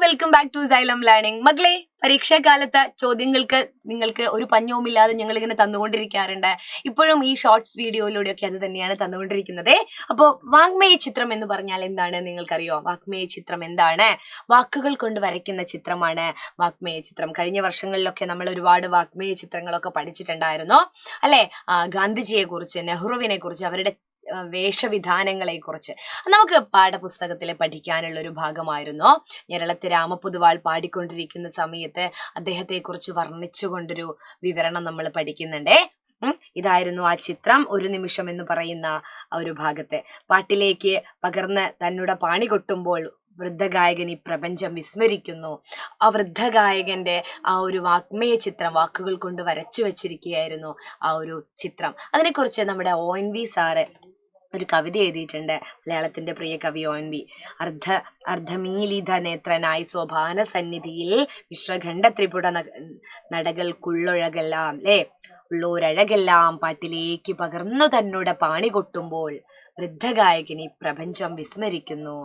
Welcome back to Xylem learning. മകളെ, പരീക്ഷാകാലത്ത് ചോദ്യങ്ങൾക്ക് നിങ്ങൾക്ക് ഒരു പഞ്ഞവുമില്ലാതെ ഞങ്ങൾ ഇങ്ങനെ തന്നുകൊണ്ടിരിക്കാറുണ്ട്. ഇപ്പോഴും ഈ ഷോർട്സ് വീഡിയോയിലൂടെയൊക്കെ അത് തന്നെയാണ് തന്നുകൊണ്ടിരിക്കുന്നത്. അപ്പോൾ വാങ്മയ ചിത്രം എന്ന് പറഞ്ഞാൽ എന്താണ് നിങ്ങൾക്കറിയോ? വാങ്മയ ചിത്രം എന്താണ്? വാക്കുകൾ കൊണ്ട് വരയ്ക്കുന്ന ചിത്രമാണ് വാങ്മയ ചിത്രം. കഴിഞ്ഞ വർഷങ്ങളിലൊക്കെ നമ്മൾ ഒരുപാട് വാങ്മയ ചിത്രങ്ങളൊക്കെ പഠിച്ചിട്ടുണ്ടായിരുന്നു അല്ലെ? ഗാന്ധിജിയെ കുറിച്ച്, നെഹ്റുവിനെ കുറിച്ച്, അവരുടെ വേഷവിധാനങ്ങളെ കുറിച്ച് നമുക്ക് പാഠപുസ്തകത്തിലെ പഠിക്കാനുള്ള ഒരു ഭാഗമായിരുന്നു. ഞരളത്ത് രാമപൊതുവാൾ പാടിക്കൊണ്ടിരിക്കുന്ന സമയത്ത് അദ്ദേഹത്തെ കുറിച്ച് വർണ്ണിച്ചുകൊണ്ടൊരു വിവരണം നമ്മൾ പഠിക്കുന്നുണ്ടേ. ഇതായിരുന്നു ആ ചിത്രം. ഒരു നിമിഷം എന്ന് പറയുന്ന ഒരു ഭാഗത്തെ പാട്ടിലേക്ക് പകർന്ന് തന്നോട് പാണി കൊട്ടുമ്പോൾ വൃദ്ധഗായകൻ ഈ പ്രപഞ്ചം വിസ്മരിക്കുന്നു. ആ വൃദ്ധഗായകന്റെ ആ ഒരു വാങ്മയ ചിത്രം വാക്കുകൾ കൊണ്ട് വരച്ചു വെച്ചിരിക്കുകയായിരുന്നു ആ ഒരു ചിത്രം. അതിനെക്കുറിച്ച് നമ്മുടെ ONV സാറ് ഒരു കവിത എഴുതിയിട്ടുണ്ട്. മലയാളത്തിന്റെ പ്രിയ കവി ONV. അർദ്ധമീലിത നേത്രനായി സോപാന സന്നിധിയിൽ മിശ്രഖണ്ഡ ത്രിപുട നടകൾക്കുള്ളൊഴകെല്ലാം ഉള്ളോരഴകെല്ലാം പാട്ടിലേക്ക് പകർന്നു തന്നോട് പാണി കൊട്ടുമ്പോൾ വൃദ്ധഗായകൻ ഈ പ്രപഞ്ചം വിസ്മരിക്കുന്നു.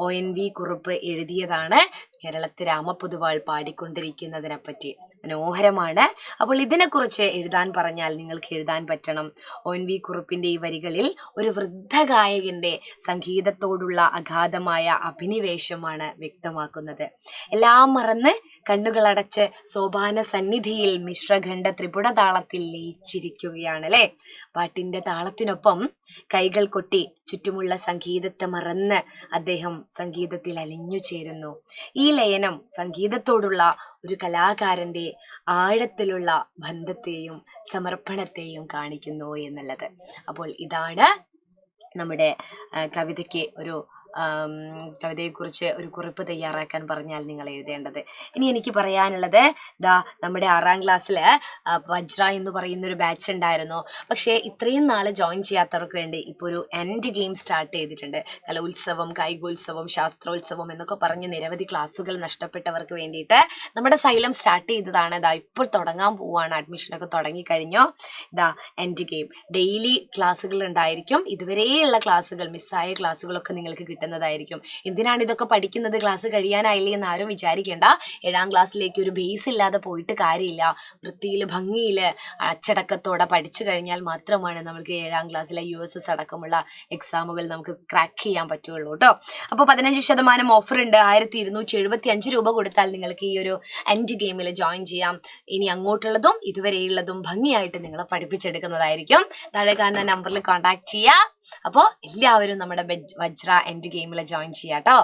ONV കുറുപ്പ് എഴുതിയതാണ് കേരളത്തെ രാമപൊതുവാൾ പാടിക്കൊണ്ടിരിക്കുന്നതിനെ പറ്റി. മനോഹരമാണ്. അപ്പോൾ ഇതിനെക്കുറിച്ച് എഴുതാൻ പറഞ്ഞാൽ നിങ്ങൾക്ക് എഴുതാൻ പറ്റണം. ONV കുറുപ്പിന്റെ ഈ വരികളിൽ ഒരു വൃദ്ധഗായകന്റെ സംഗീതത്തോടുള്ള അഗാധമായ അഭിനിവേശമാണ് വ്യക്തമാക്കുന്നത്. എല്ലാം മറന്ന് കണ്ണുകളടച്ച് സോപാന സന്നിധിയിൽ മിശ്രഖണ്ഡ ത്രിപുട താളത്തിൽ ലയിച്ചിരിക്കുകയാണ് അല്ലെ. പാട്ടിന്റെ താളത്തിനൊപ്പം കൈകൾ കൊട്ടി ചുറ്റുമുള്ള സംഗീതത്തെ മറന്ന് അദ്ദേഹം സംഗീതത്തിൽ അലിഞ്ഞു ചേരുന്നു. ഈ ലയനം സംഗീതത്തോടുള്ള ഒരു കലാകാരന്റെ ആഴത്തിലുള്ള ബന്ധത്തെയും സമർപ്പണത്തെയും കാണിക്കുന്നു എന്നുള്ളത്. അപ്പോൾ ഇതാണ് നമ്മുടെ കവിതയ്ക്ക് കവിതയെക്കുറിച്ച് ഒരു കുറിപ്പ് തയ്യാറാക്കാൻ പറഞ്ഞാൽ നിങ്ങൾ എഴുതേണ്ടത്. ഇനി എനിക്ക് പറയാനുള്ളത് നമ്മുടെ 6ാം ക്ലാസ്സിൽ വജ്ര എന്ന് പറയുന്ന ഒരു ബാച്ച് ഉണ്ടായിരുന്നു. പക്ഷേ ഇത്രയും നാള് ജോയിൻ ചെയ്യാത്തവർക്ക് വേണ്ടി ഇപ്പോൾ ഒരു എൻഡ് ഗെയിം സ്റ്റാർട്ട് ചെയ്തിട്ടുണ്ട്. കലോത്സവം, കായികോത്സവം, ശാസ്ത്രോത്സവം എന്നൊക്കെ പറഞ്ഞ് നിരവധി ക്ലാസ്സുകൾ നഷ്ടപ്പെട്ടവർക്ക് വേണ്ടിയിട്ട് നമ്മുടെ സൈലം സ്റ്റാർട്ട് ചെയ്തതാണ്. ഇപ്പോൾ തുടങ്ങാൻ പോവാണ്. അഡ്മിഷനൊക്കെ തുടങ്ങിക്കഴിഞ്ഞു. എൻഡ് ഗെയിം ഡെയിലി ക്ലാസ്സുകൾ ഉണ്ടായിരിക്കും. ഇതുവരെയുള്ള ക്ലാസ്സുകൾ, മിസ്സായ ക്ലാസ്സുകളൊക്കെ നിങ്ങൾക്ക് കിട്ടുന്നതായിരിക്കും. എന്തിനാണ് ഇതൊക്കെ പഠിക്കുന്നത്? ക്ലാസ് കഴിയാനായില്ലേ എന്ന് ആരും വിചാരിക്കേണ്ട. 7ാം ക്ലാസ്സിലേക്ക് ഒരു ബേസ് ഇല്ലാതെ പോയിട്ട് കാര്യമില്ല. വൃത്തിയിൽ, ഭംഗിയിൽ, അച്ചടക്കത്തോടെ പഠിച്ചു കഴിഞ്ഞാൽ മാത്രമാണ് നമുക്ക് 7ാം ക്ലാസ്സിലെ USS അടക്കമുള്ള എക്സാമുകൾ നമുക്ക് ക്രാക്ക് ചെയ്യാൻ പറ്റുള്ളൂ കേട്ടോ. അപ്പോൾ 15% ഓഫർ ഉണ്ട്. 1275 രൂപ കൊടുത്താൽ നിങ്ങൾക്ക് ഈ ഒരു എൻഡ് ഗെയിമിൽ ജോയിൻ ചെയ്യാം. ഇനി അങ്ങോട്ടുള്ളതും ഇതുവരെയുള്ളതും ഭംഗിയായിട്ട് നിങ്ങളെ പഠിപ്പിച്ചെടുക്കുന്നതായിരിക്കും. താഴെ കാണുന്ന നമ്പറിൽ കോൺടാക്ട് ചെയ്യുക. അപ്പോൾ എല്ലാവരും നമ്മുടെ വജ്ര എൻഡ് ഗെയിമിൽ ജോയിൻ ചെയ്യാട്ടോ.